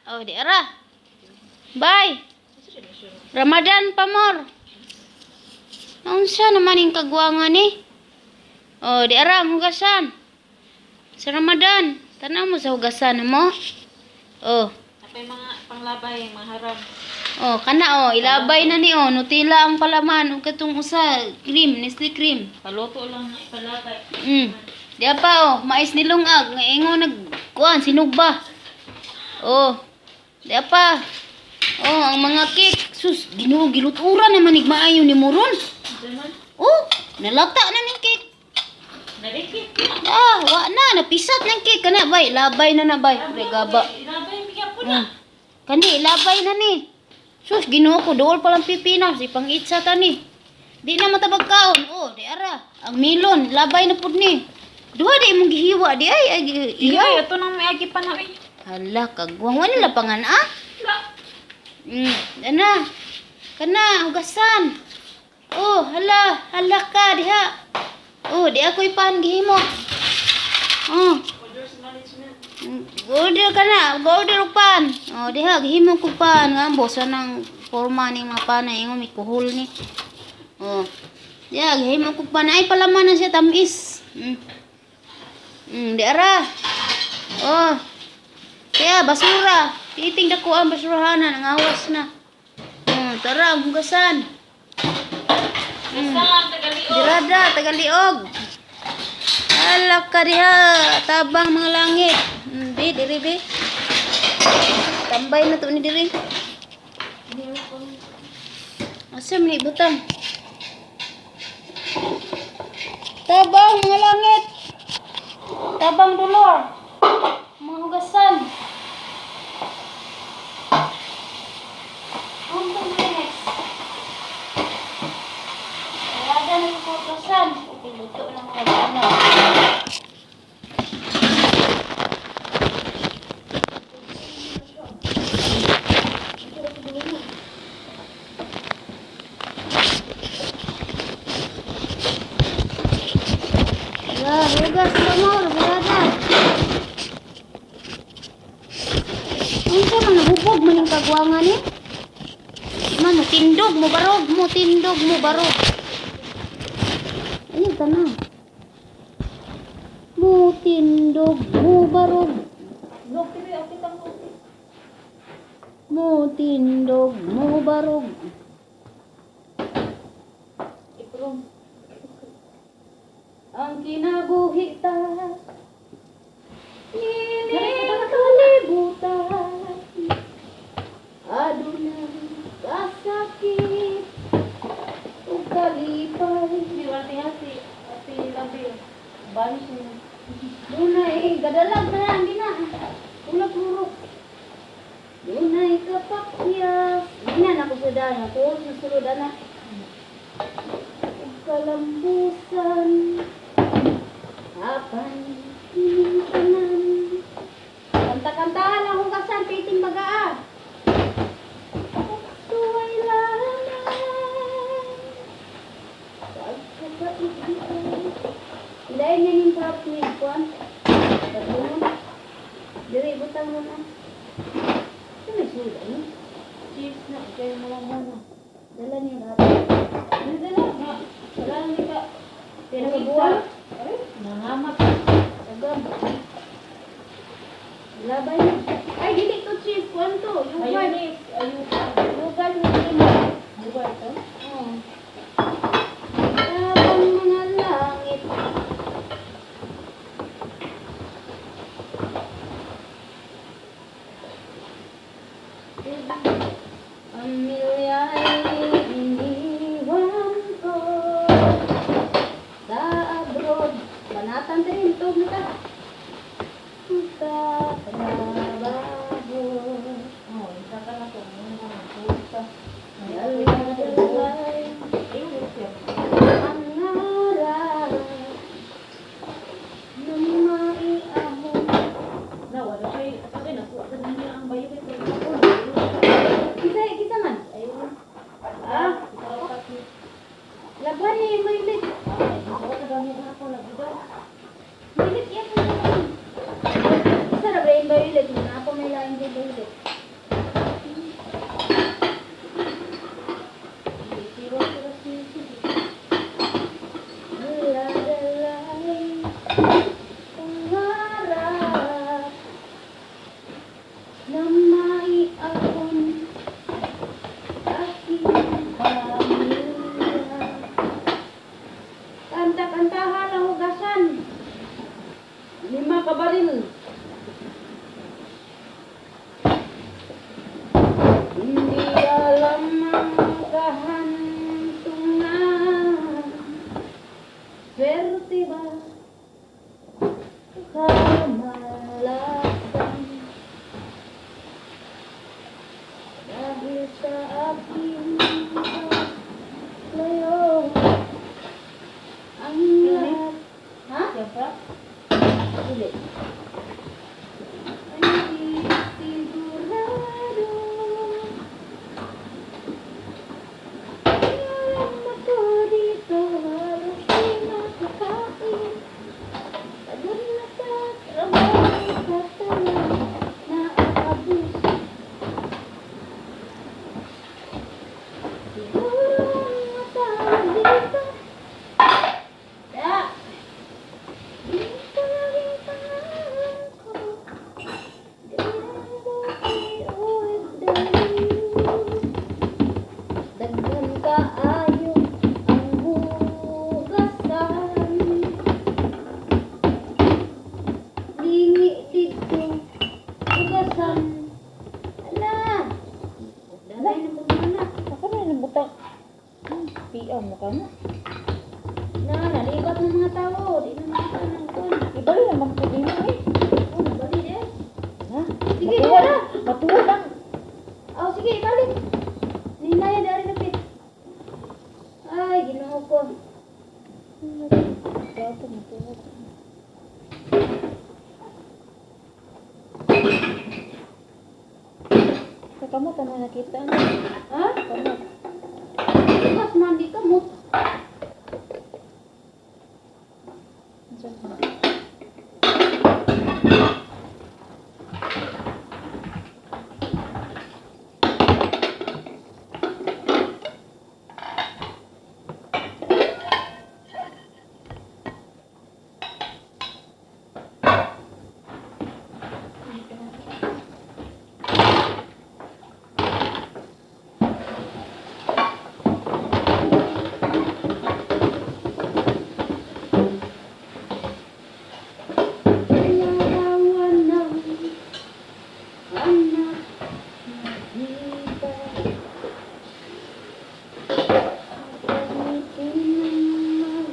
Oh, di ara. Bye. Ramadan pa more. Unsa naman yung kagwangan ni? Oh, di ara hugasan. Sa Ramadan, tanaw mo sa hugasan mo. Oh. Apay mga panglabay, mga haram. Oh, kana oh, ilabay na ni oh, nutila ang palaman ug katong usa, cream, Nestle cream. Paluto lang na ipalabay. Di pa oh, mais nilungag, nga ingon nagkuan sinugba. Oh. Di pa. Oh, ang mga cake, sus, Ginoo gilutura naman ig maayo ni Muron. Diman? Oh, nalata na ning cake. Narikit. Wa na, napisat ng cake kana bay, labay na bay, regaba. Ilabay bigyan ko na. Kani labay na ni. Sus, Ginoo ko dool pa lang pipinas, si pangitsa ta ni. Di na matabag kaon. Oh, di ara. Ang milon, labay na pud ni. Duha di mong gihiwa di ay Iya, ito nang may agi pa na eh. Hala, kagwang wala nila pangan ah. La. Ana. Kana hugasan. Oh, hala ka diha. Oh, di ako ipan gihimo. Oh. Orders management. Order ka na, order upan. Oh, diha gihimo ko pan nga ambo sa nang forma ning mga panay ingon mi kuhol ni. Oh. Diha gihimo ko pan ay palaman na siya tamis. Di ara. Oh. Kaya basura. Titing dako ang basurahanan nangawas na. Tara hugasan. Kasang tagaliog. Dirada tagaliog. Hala ka diha, tabang mga langit. Diri be. Tambay na to ni diri. Asa man ibutang? Tabang mga langit. Tabang dulor. Mga hugasan. Untong minutes. Wala na yung hugasan. Piluto ng kagana. Hugas ka mo, berada. Unsa man nabubog man yung kagwangan ni? Man tindog mo barog. Ayun ta na. Mo tindog mo barog. Log TV okay tang log. Mo tindog mo barog. Iprom. Ang kinabuhi ta ining kalibutan adunay kasakit ug kalipay Di hati-hati. Ati labi. Banis ni. dunay gadalag na lang din na ulap-lurok dunay kapakyas dinan ako sa dana ko susunod na ug kalambusan apan ining tanan kanta-kantahan ang hugasan piting bagaa tuway lamang pagkakaibigan dahil niya yung sarap ni Juan pagbunon diri butang mo na ito may suda no? Cheese na. Kaya mo lang muna. Dala niya lahat Dala na. Wala nang ika. pinagabuhan Ay, nangamat. agam labay niya ay dili to cheese Juan to yugan Ayunis. Ayupan. yugan mo mo Buwa ito. tabang mga langit pamilya'y iniwan ko sa abroad banatan din ito na ka sa trabaho Oh, isa ka na to. Muna na. Pusa. dalay Ayun, siya. pangarap na maiahon Na, wala siya. Sabi na, kuha ka na niya ang bayo kay Pagkakon. kita man Ayun. ah Ikaw pati. laban niya yung mailit Ay, gusto ko na daw niya ako. Lagi daw. mailit yan isa na ba na maiaon aking pamilya. Kanta-kantahan ang hugasan. 5 kabaril. Hindi alam ang kahantungan. Swerte ba? Kamalasan. Dahil sa aking layo. Ang lahat. Ha? Siyempre. Hindi. Hindi sigurado. Alam ako dito halos di makakain. Pagod na sa trabaho katalan naaabos. Siguro ang matawag dito. Yeah. Dito laging pangalan ko. Di ang buhay OFW. Daghan kaayo ang hugasan. Lingi dito hugasan. Ala. Dalay na po na. Ako na nabutang. Piaw mo ka na. Nalibat ng mga tao. Di na makita ng kon. Ibali naman ko din eh. Oh, nabali din. Ha? Sige, Matuwad. wala. Matuwad lang. Oh, sige, ibalik. Ninaya dari lapit. Ay, ginoo ko. Gato, matuwad. Sa kamot, ano nakita? Ha? Kamot. Bukas man di kamot. Diyan ka. Larawan ng anak nakita. Pagamitin ng magka.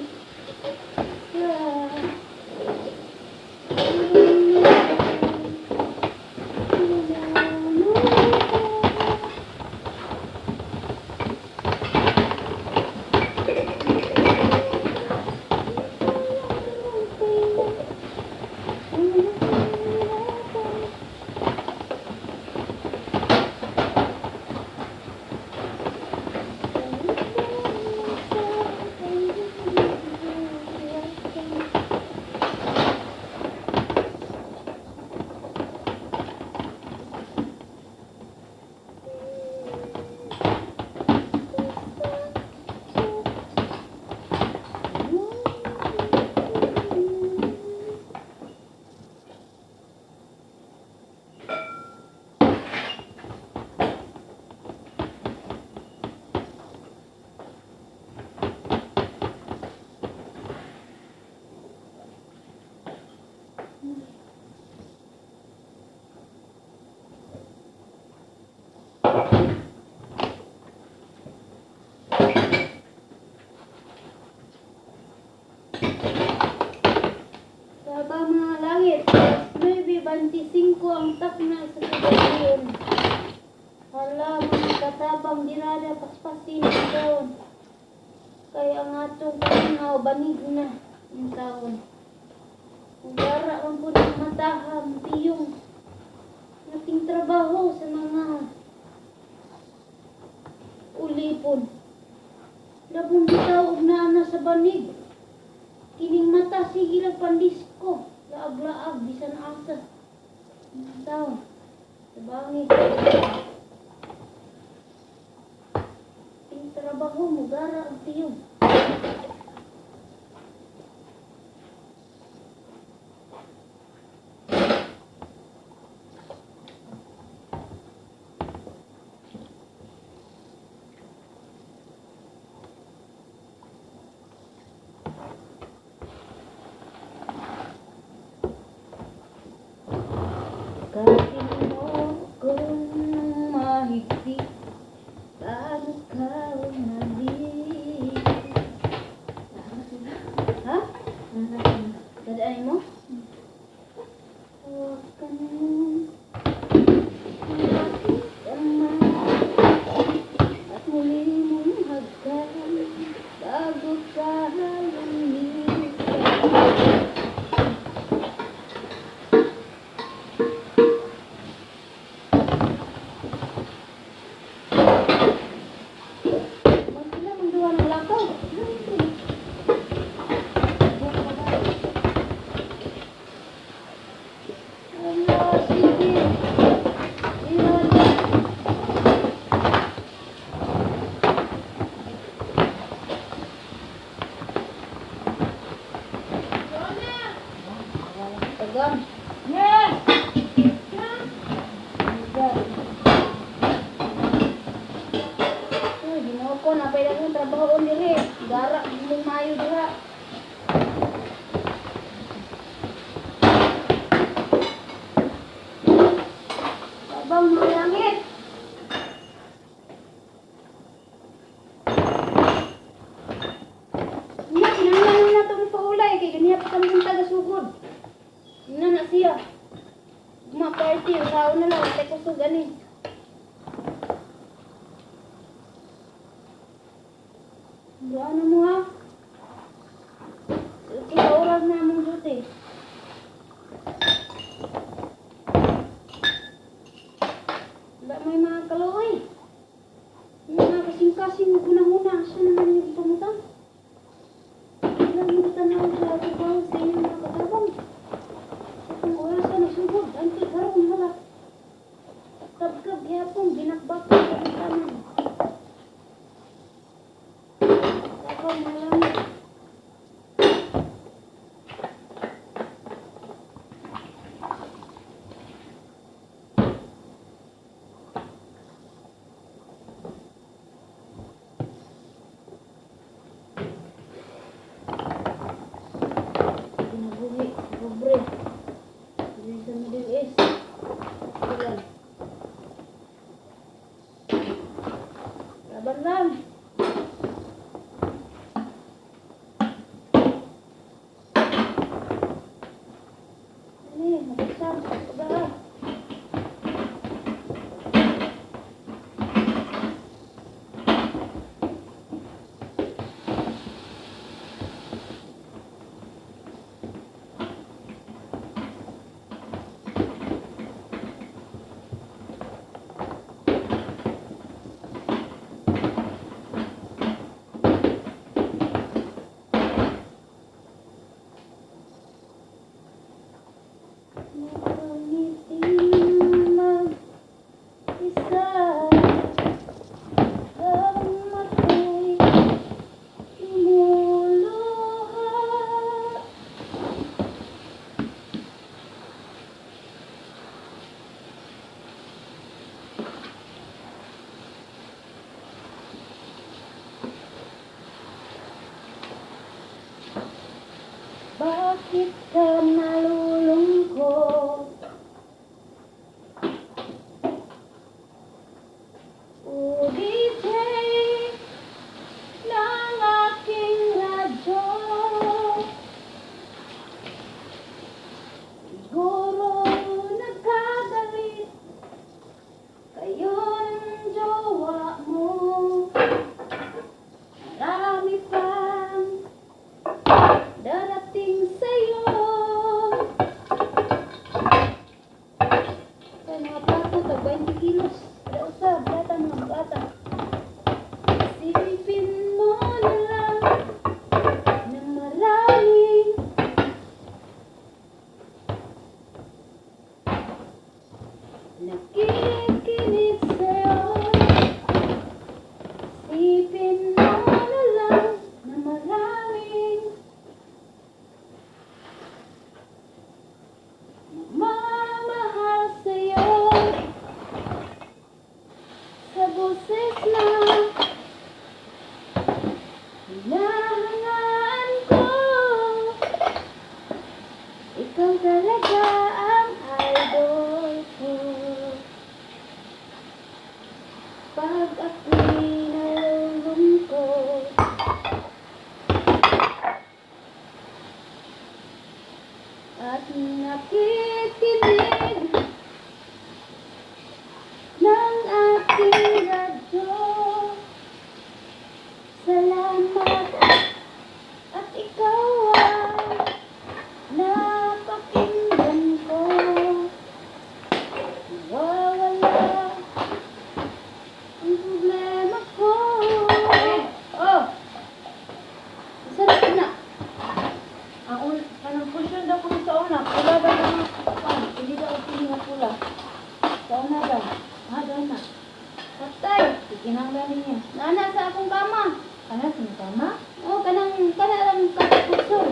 Sabang mga langit, 9:25 ang takna sa kagayon. Hala, mga katabang dirada paspasin ang taon. Kaya ang atong paningaw, banig na ang taon. Ugara ang po ng mataham, tiyong nating trabaho sa mga ulipon. Labong bitaw og naa sa banig. Kining mata sige lang pandisko. Laag-laag, bisan asa. Taon. Sabangi. Ting trabaho mo, gara ang tiyong. Abang mga langit. Ina, kinahanglan na itong paulay. Kaya ganyan pa kami taga-sugod. Ina na siya. Mga party, usaw na lang. Tay kusog ani. Doon na mo ha. Ikaw na mong duty. Wala may mga kaloy. May mga kasing-kasing guna-guna. Saan naman yung pamutang? Wala mo tanaw sa trabaho sa inyong mga katabang. Kung oras ka nasugod, antil karoon wala. Tabgab yapong binakbak sa kanan. Tapos malamit. Ginabuhi, pobre. Dili sa Middle East. Ilan. Laban lang. Ini, mabuksan. Pagka. Bakit ka nalulungkot? O DJ ng aking radyo, siguro nagkagalit kayo ng jowa mo. Marami pang darating sa'yo. Kaya mga plato, tag 20 kilos. Kada usab, bata mga bata. Isipin mo na lang na maraming nakikinig sa'yo. Isipin mo na lang na maraming mamahal sa'yo. Sa boses na hinahangaan ko, ikaw talaga ang idol ko. Pag ako'y nalulungkot, at nakikinig ng aking radyo, salamat at ikaw ang napakinggan ko. Nawawala ang problema ko. Oh! Sarap na. Anong portion daw kami sa una? Pula daw kami. Hindi daw pili nga pula. Sa una daw. Daw na. Patay! Ikinanglan niya. Nana sa akong kama. Kana, sinitama? Oh, kanang lang katapuson.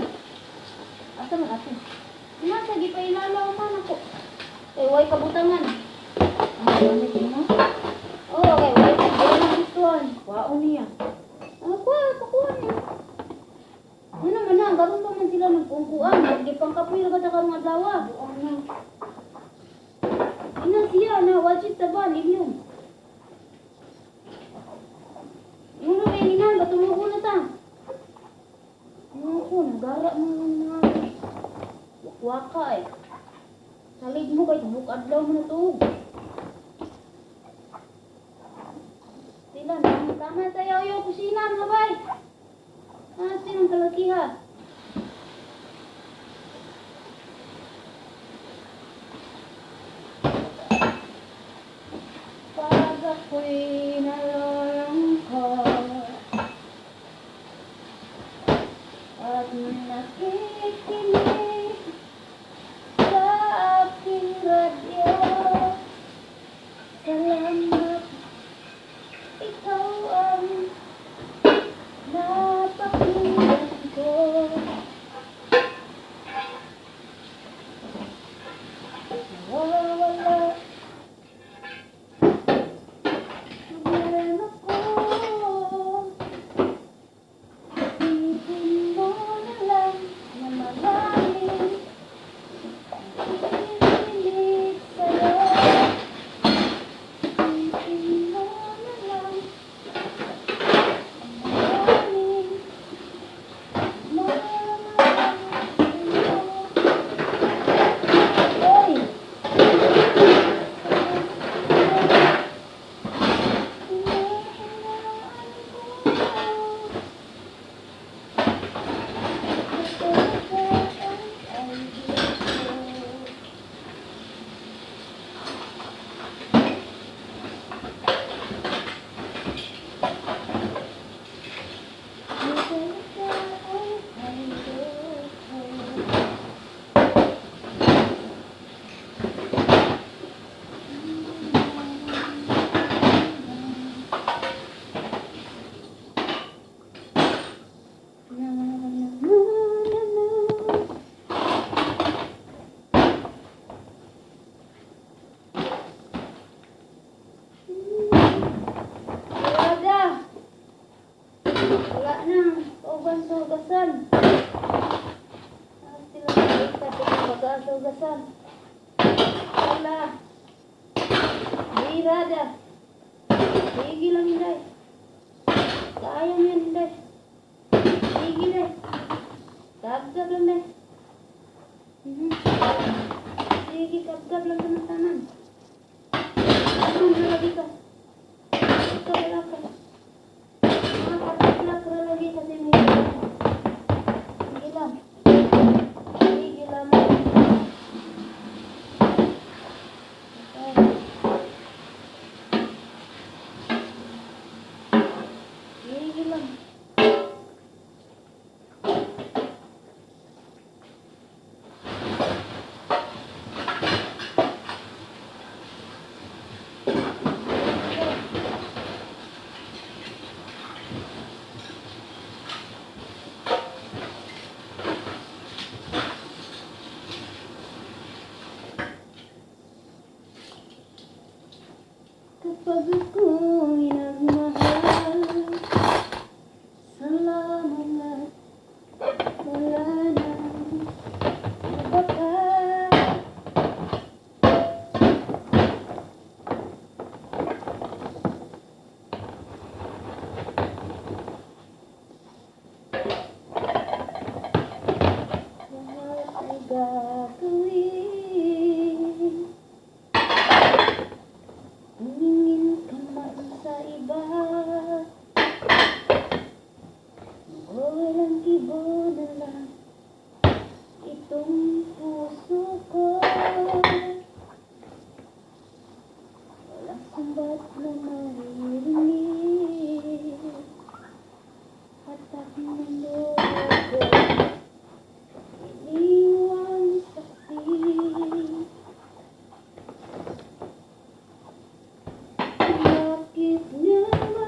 Asa man ato? Nasa gipailalaw man ako. Kay way kabutangan. Gamit mo? Oh, kay way kabutangan. Waon niya. Pakuha niya. Ano man na, garon pa man sila nagkungkuan. Gipang kapoy na ka mga adlaw. Doon na. Ina siya na, wajib Sara mo mga waka eh. Salig mo kay tubuk adlaw mo na to. Tila, tama tayo yung kusina mga bay. Sinong kalakiha? Pag ako'y nalulungkot at nakikinig sa aking radyo, salamat, ikaw ang napakinggan ko. Nawawala meron ako, isipin mo na lang na maraming pinipilit sa'yo. Isipin mo na lang na maraming Hoy! Wala nang ugan-sugasan. Sila sa pag-asugasan. Wala. Bira da. Sige lang day. Kaya mo yan day. Sige day. Kagkag lang day. Sige, kagkag lang ka ng tanan. Ano na lagi ka? Ito wala ka. Lagi kasi may sige lang. Sige lang. Sige lang. Kapag ako'y nagmahal, salamat, wala nang bakat. Lahat ay gagawin, tumingin ka man sa iba, o walang kibo na lang itong puso ko. Walang sumbat na maririnig, hatak ng loob ko, iniwang saksi. Bakit nga ba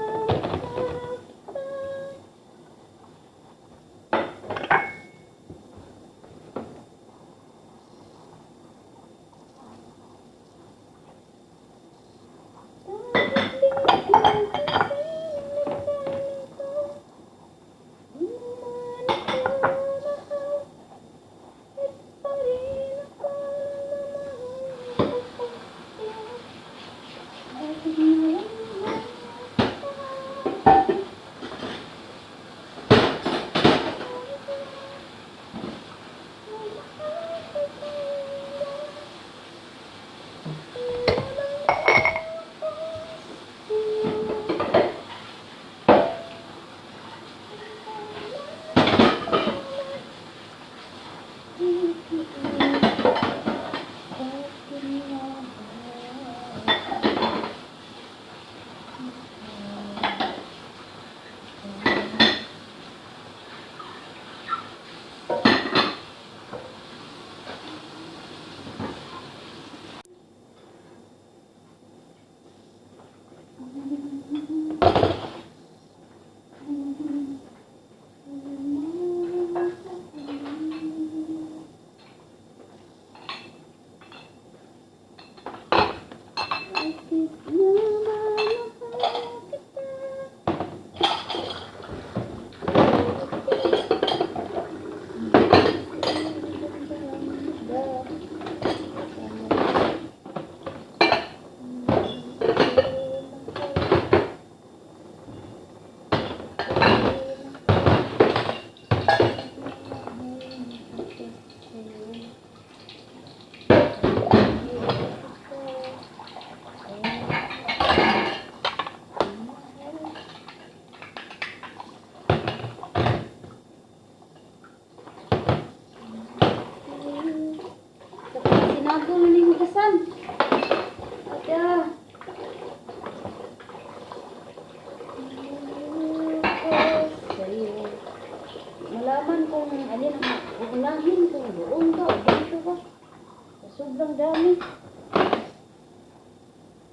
Sobrang dami.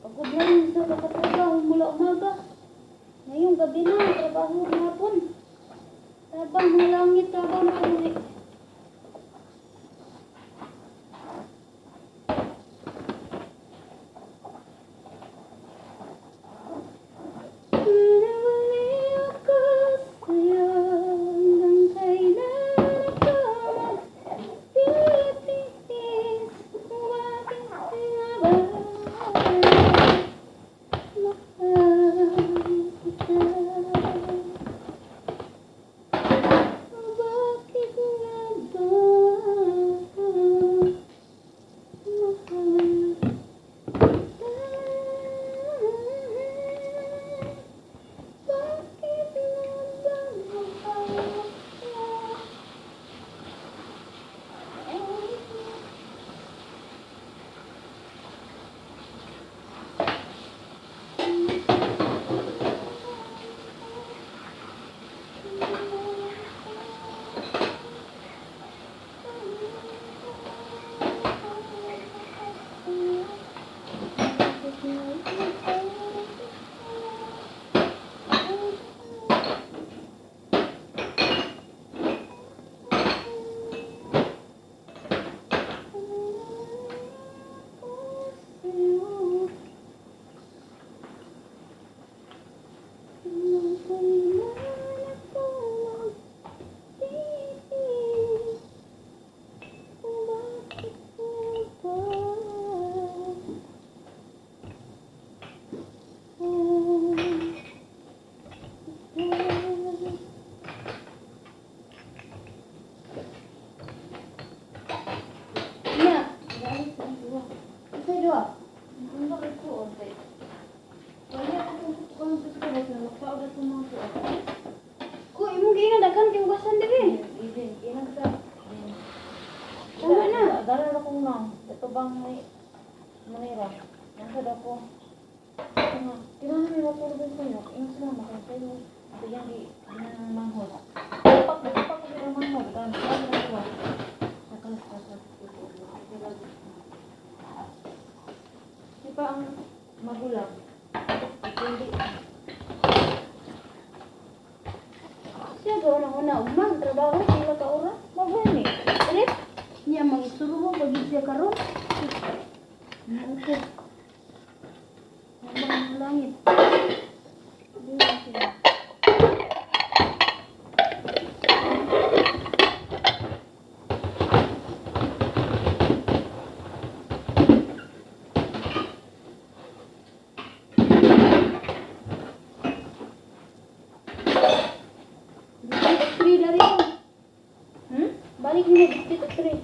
Pagod na rin sa nakatrabaho mula umaga. Ngayong gabi na, trabaho hapon. Tabang mga langit, tabang na ulit. Dala na kong nang, ito bang may manira? Nasa ako. Kailangan nila puro din sa'yo. Yung sinama ko sa'yo. Ito yan di manghod. Dapat ko sila manghod. Dahil sila na sila. Nakalas. Di ba ang magulang? Hindi. Siya gawin ako na umang. Trabaho, sila ka oras. Mabuhay eh. Ulit. Niya mag-isuro mo, pag-ibig siya karon. Okay. Ang langit. Hindi na sila. Balik mo dito 3.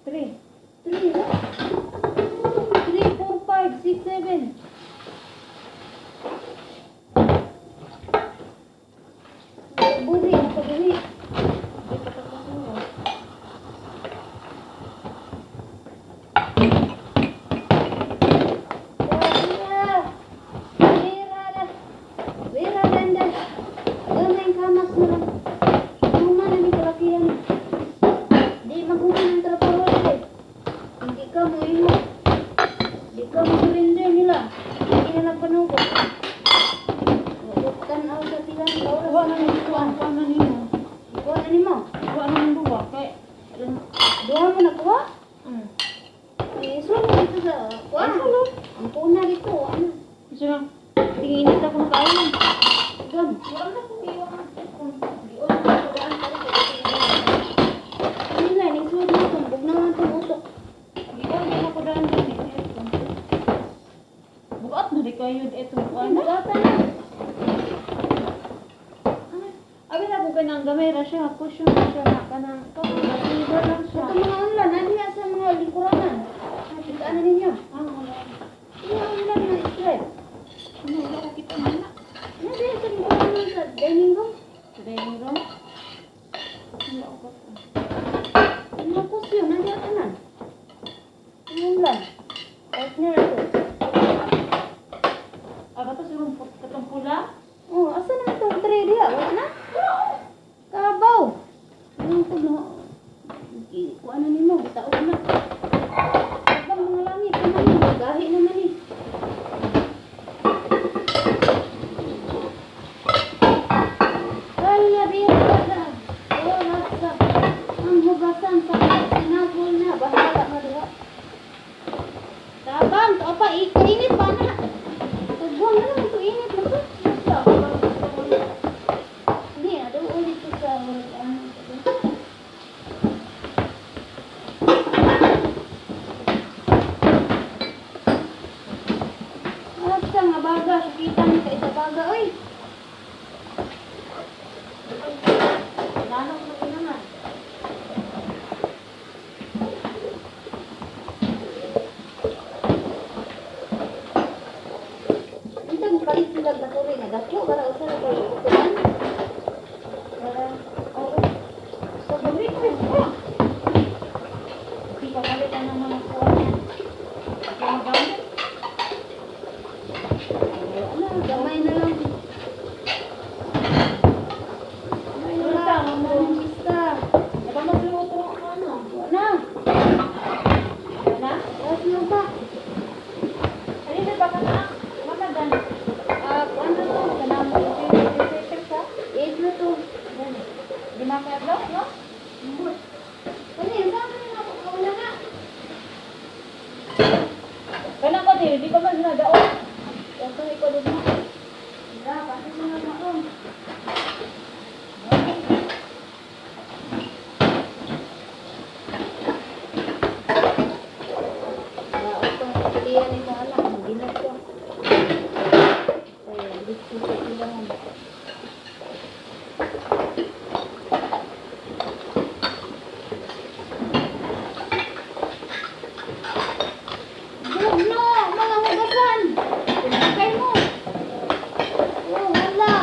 3, 4, 5, 6, 7. Buri, nakaburi. Hindi pa tapos. Wira ganda. Gamay kamas na lang. Doon mo nakuha? Eh, so dito sa kuha. Ang puna dito, ano? Gusto lang, tingin ako na kayo. Gam, wala na kung iwan ang tekon. Di o na daan pa rin. Ano lang, yung suod mo, tumbog naman itong utok. Di ba, hindi ako daan din. Bukat na di kayo ito. Bugatan na. Abi na kung kanang gamay ra siya, push yung siya na kanang masibar lang siya. Ito mga ulan, nadiya sa mga lingkuranan. Nakita na ninyo. Wala. Mga ulan na stress. Ano, wala ko kita na. Nadiya sa lingkuranan sa dining room. Sa dining room? Wala ko pa. Mga kusyo, nadiya ka na. Mga ulan. Kahit nila ito. Aga to siguro katong pula? Oh, asa na itong tray diya? Wala na? Kabaw. Ano ko na? Kuha na nimo, bitaw na. Kita ni ka isa baga, oy. Nanong mo rin naman. Intang kalit sila baturi nga dako para usara ka utuan. Oo. So, balik ko ito. Hindi pa palitan ng mga kuha niya. Mga gamit. Ano, gamay na lang. Gamay na Basta, lang. ano? Ang pista. Ito magluto ako ano. Na, Ano na? oras na ba? Halina ba ka na? Matagan. Ano to? Kanamo. Refrigerator ka? 8 na to. Yan. Di makadlaw, no? Ano yun? Saan na ako? Wala na. Kanang ko din, di pa man sinadaon. Yan to, ikaw doon mo. Wala, pasok mo na ako. Wala, itong pilihan ni mo anak. Hindi na to. Kaya, dito sa kailangan. Huwag na! Mga hugasan! Pinagay mo! Oh, wala!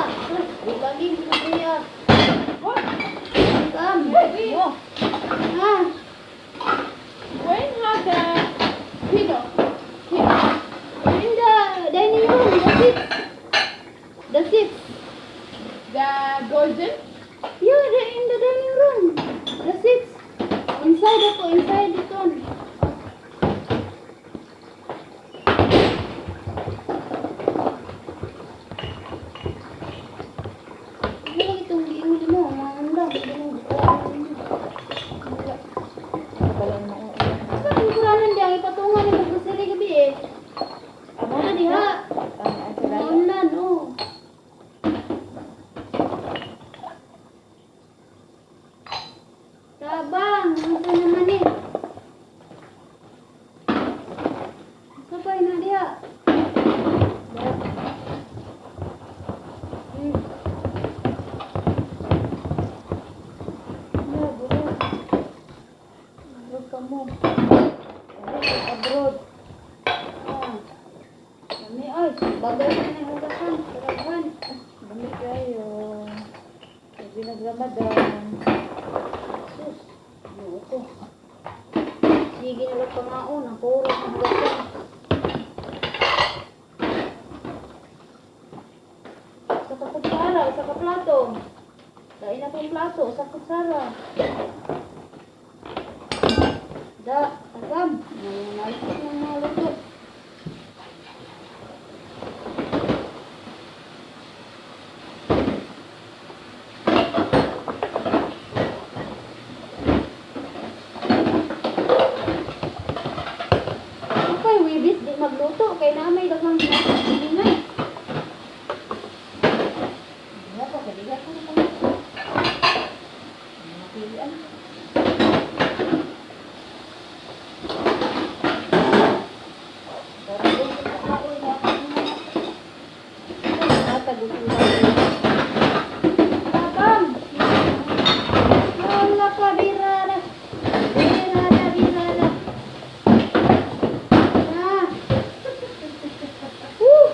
Di lagi mo kuya. Kam! Mo. Ha? When had the Pino? In the dining room, the seat. The seat. The golden? Yeah, in the dining room. The seats. Inside ako, inside ito. Ano lang itong giuli mo? Mga anda. Kabalan mo. Sa kuranan diya, ipatungan ni magkasiri gabi eh. Amo Ano diha? Ang sila. Maulan, oh. Tabang, ano naman eh. Sabay na diha. Hmm. Yeah, bulo. Abroad ka mo. Abroad. Ah. Kami ay, bagay na yung hugasan. Saraghan. Dami kayo. Sabi nag-Ramadan. Sus, ano ito? Sige na lang pangaon, ang puro ng hugasan. Sa kakutsara, sa kaplato. Dahil na pang plato, sa kutsara. Da, agam. Nalipot ng mga luto. Okay, wibis, di magluto. Kaya namay dagang ginay. Wala pa, kaligat ko na pala. Napilian. Para doon sa kahoy, dapat mo. Natagutin lang. Tabang! Wala ka, birara. Birara, birara. Ah! Woo!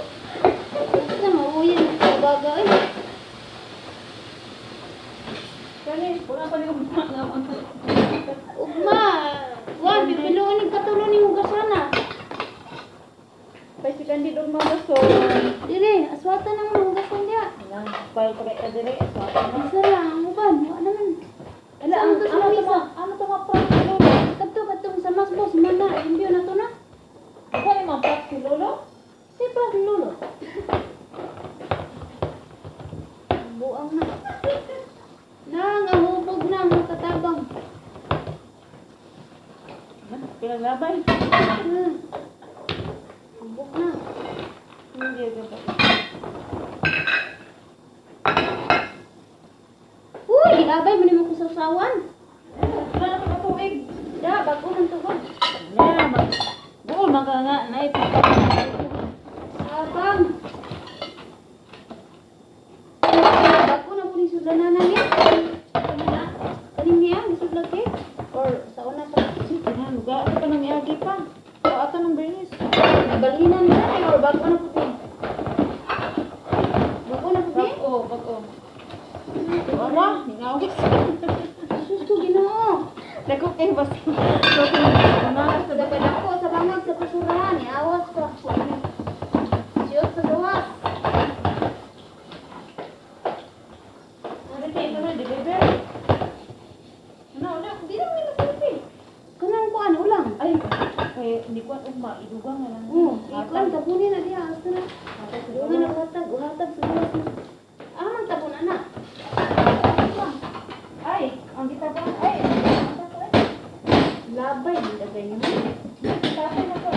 Basta mauyan ang kabaga eh. Kani, wala pa rin ang Ugma! Wan, pipiluan ni katulo ni hugasana. Pwede ka hindi doon magaso. Dire, aswatan ang mga hugasan dia. Nang pile pa kaya dire. Asa lang, ang uban. Wa naman. Ala, ang Saan to sa misa? ano to mga prank si Lolo? Katong sa mas boss, mana, imbyo na to na. Ako ni mga prank si Lolo? Si pa, lulo. Buang na. Nang, ang hubog na, ang katabang. Pinaglabay. Hubog na. Hindi ka ba? Uy, gilabay mo ni mo kusasawan. Wala na ka tuig. Da, bago ng tugod. Yeah, mag... Buol, mga nga, naipit ka. Abang. bago na puti. Bago na puti? Bago. Wala, ningawis. Sus ko Ginoo. Dako kay bas. Sa dapat ako sa lamag sa basurahan, iawas ka. Siyot sa gawas. Ano kay ito na deliver? Ano, di na may nasabi. Kanang kuan ulang. Ay, kaya hindi ko ugma, idugang na lang. Ikaw tapunin na diha hasta na. Dugan na uhatag sa gawas na. Amang tapon anak. Ay, ang gitabang, ay, Labay di dagay niyo. tapay na to.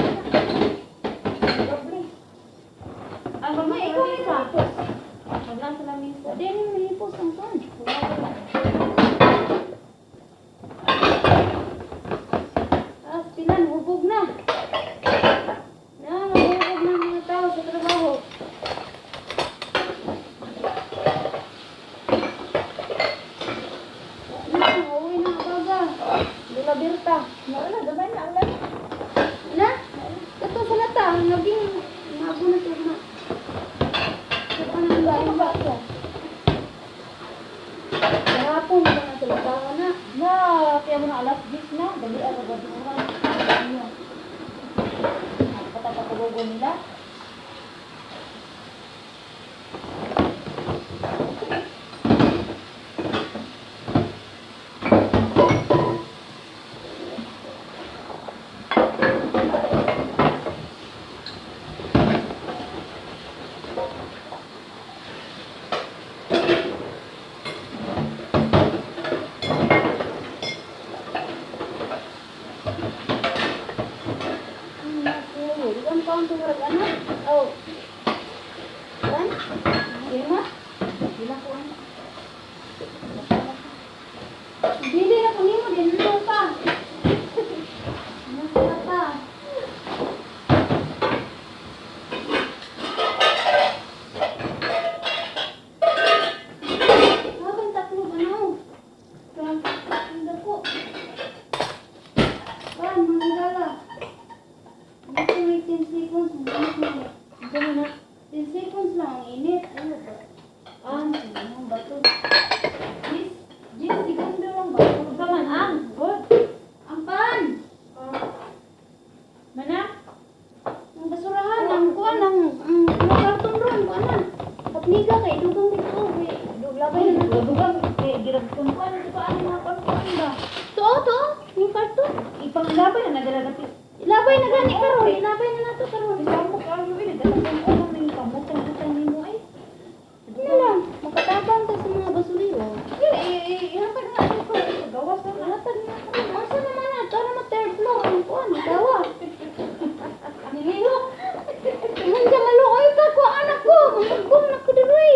Lovely. Ang Mama, ikaw may tapos. Maglang sa lamisa. Di ni mahipos ang kuan. Pilan hubog na. Mahubog na ang mga tao sa trabaho. Uwi na baga. Dula Berta. Wala, gabay na, alam. Na? Ito sa nata. Naging mago na siya na. Sa kanang lain ba siya? Kahapon ba na sa labawa na? Na, kaya mo na alas 10 na. Dali, gabi oras. Patapatulogo nila. Ilang taon tumurag anak? Oh. Kan? Lima? Bilang ko ano. Dili na kunin mo din ano ka? Nasa ka? Habang tatlo ba na oh? Ang dako. Kan, mga gala. Ito may 10 seconds. Ito na. 10 seconds lang ang init. Ano ba? Ang bato. 10 segundo lang ba? Kaman, ang. Good. Ang pan! Mana? Ang basurahan, ang kuan, ang mga karton ron, kuan na. Pagniga kay dugang dito, kay duglabay na na. Dugang, giragpon ko. Ano ba ang mga pagkakas ba? To, yung karton. Ipanglabay na naglalagati. Ilabay na gani karon, ilabay na nato karon. Isang ka ang yun. Dalagyan ko lang ng pamutang-utang nimo ay. Ano lang, makatabang ta sa mga basurero. Ihatag nga ako ko. Gawas na. Alatag na karon. Asa naman na, to na third floor, ang kuan, gawa. Nilihok. Handa maluoy ka ko, anak ko. Magagom na ko diri.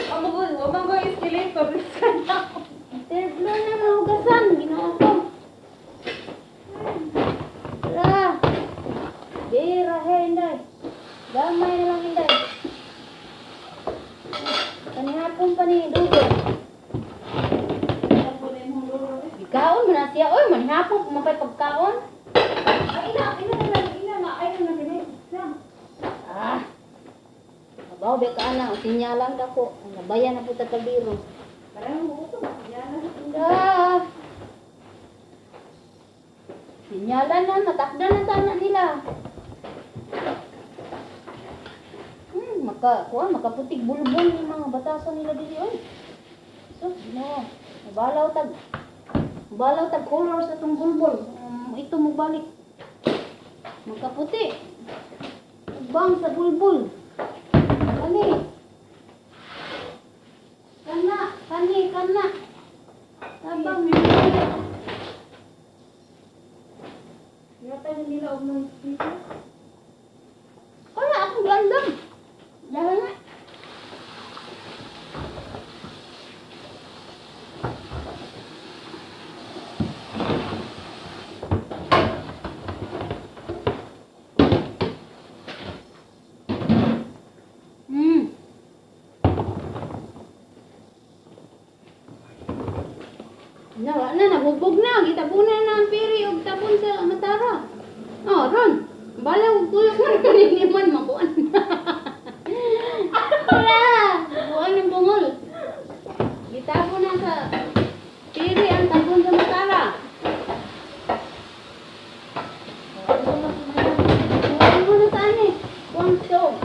Ang mga wabang ko escalator. Third floor na mahugasan, ginoo ko. Wala. Bira, Inday. Gamay na lang, Inday. Kanihapon pa ni Dugo. Kaon mo na siya. Uy, manihapon, pumapay pagkaon. Ah. Mabaw, be ka na. Sinyalan ka po. Nabayan na po tatabiro. Ah. Sinyalan na, natakdan na sana nila. Makaputik bulbul yung mga batasan nila dili oy. So, no. Balaw tag color sa tong bulbul. Ito mo balik. Makaputi. Bang sa bulbul. Kani. Kana. Tabang mo. Yata na nila og mga speaker. Kaya akong gandam. Dahil na. Nahubog na. Gitabunan na ang piri og tabon sa matara. Oh, ron. Balaw, tuyok mo na hindi man makuan. Wala! Buwan ng bungol. Gitago na sa piri ang tagon sa matala. Buwan mo na saan eh. Buwan stove.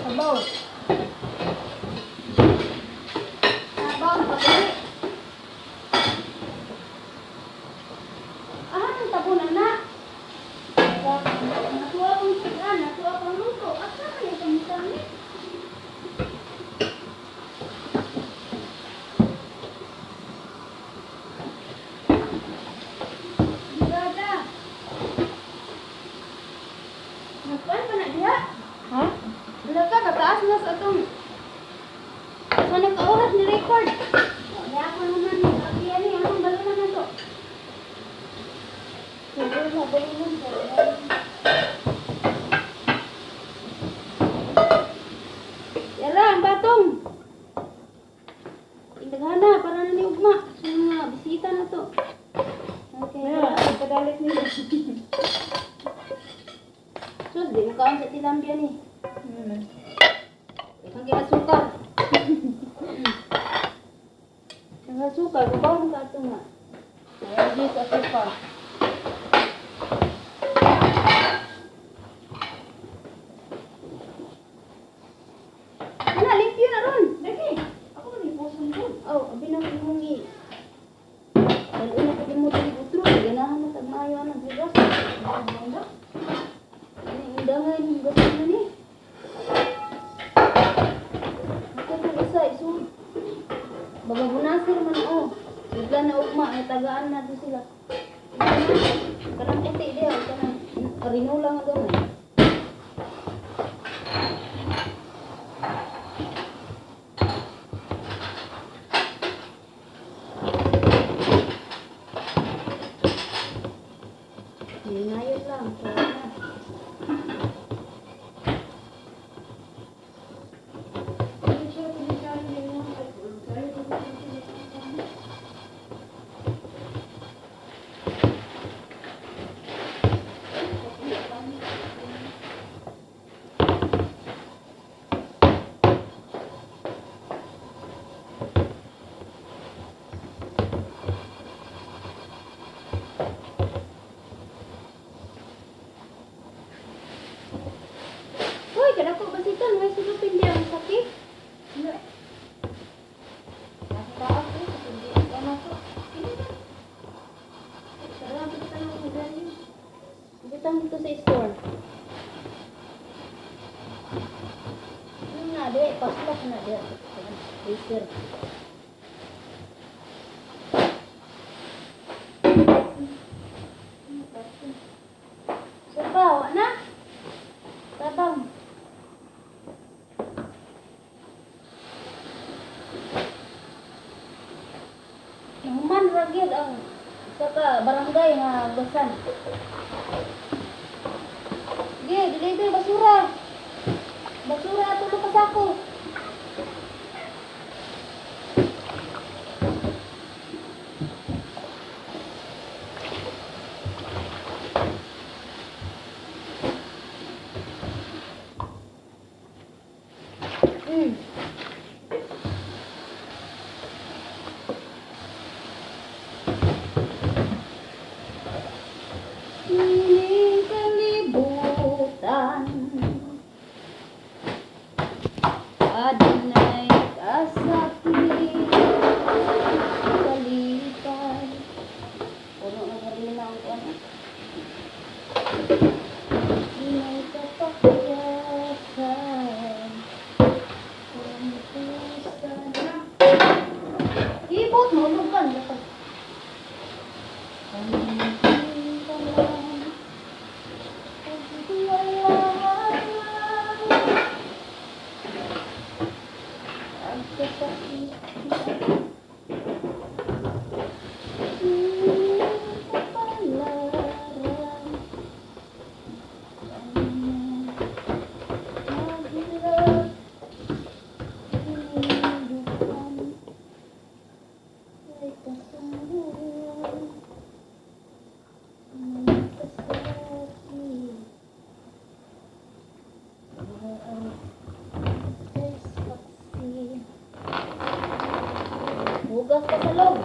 Sabaw. Sabaw, pabili. Ang tabunan na. Natuwa pang sigan, natuwa pang luto. At saan kayo kami? Gada. Nagpan pa na diha. Ha? Wala ka, kataas na sa itong sa nagka-oras ni record. Kaya ako naman, yan eh, anong balo naman to? Siguro na ba yun? Yara, ang batong. Indagana, para na ni Ugma. Sa mga bisita na to. Okay, Kaya, padalit nila. sus, di mo kaon sa tilambia ni. Hmm. Ang ginasukar. Ang asukar, babaw mo ka ito nga. Ayan, di sa sofa. Ano, limpyo na ron. Lagi, ako na yung puso mo. Oh, abi na ko mong i. Dalo na ko din mo dali butro. Ganahan na tagmayo ang bigas. Ini undangan yung gabi na ni. Ako itong isa, iso. Bababunasir man oh. Bigla na ugma, ay tagaan na doon sila. Kanang puti diya, kanang rinula nga gamay. Ngayon lang, kaya na. Uy, kada ko basitan, may sulupin diya ang sakit. Nasa taas eh, kasi hindi ako masok. Sarang kita ng medalyo. Butang dito sa store. Yung nga, di, paslak na di. Laser. Sabaw, na? Sabaw. Nahuman ragyod ang sa barangay nga basan. Sige, dili basura. Basura ato na pasako. Piling kalibutan. Hugas ka sa loob.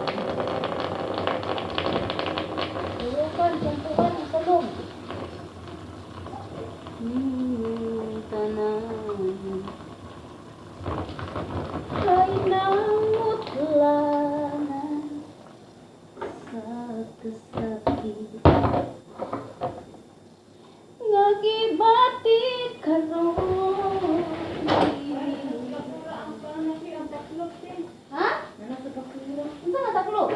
Hugas, siyampuan mo sa loob. Tanan ay namutlanan sa kasakit nga gibati karon. Ha? Nasa bakura. Unsa nga taklo?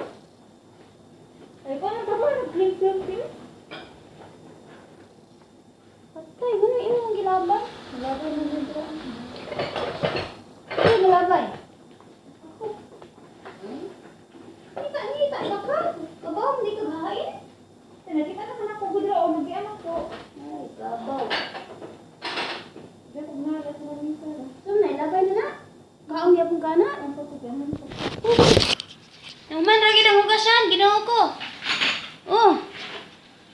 Ay, paano ba ba? Nag-clean. Patay, ganun imong gilaban. Laban na yung dra. Ano gilabay? Ngita na ka. Kabaw, hindi ka gahain. Nakita naman ako gudra o nag-ianak ko. Ay, kabaw. Dito ko na, dito ko na. Sum na, ilabay na na. Kaong di akong kana. Ang pagkagaman ko. Naman, lagi na hugasan. Ginawa ko. Oh.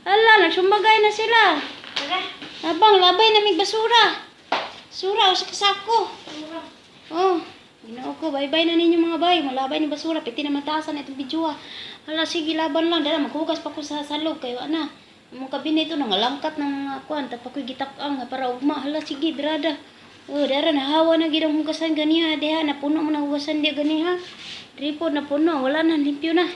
Hala, nagsumbagay na sila. Tara. Abang, labay na may basura. Basura, o sa kasako. Oh. Ginawa ko, bye-bye na ninyo mga bay. Malabay ni basura. Piti na matasan itong video. Hala, sige, laban lang. Dala, maghugas pa ko sa salog. Kayo, ana. Ang mga kabinet ito, nangalangkat ng mga kuwan. Tapos ako'y gitak-ang para ugma. Hala, sige, brada. Oh, dara, nahawa na gidang hugasan ganiha. Deha, napuno mo na hugasan dia ganiha. Tripod na puno. Wala na, limpyo na.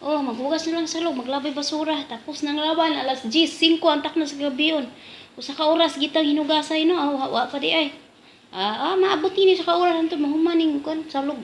Oh, maghugas na lang sa loob. Maglabay basura. Tapos nang laban, alas 10:05 antak na sa gabi yun. Usa ka oras, gitang hinugasay, no? Awa pa di ay. Maabot ini sa ka oras nito. Mahumaning kuwan sa loob.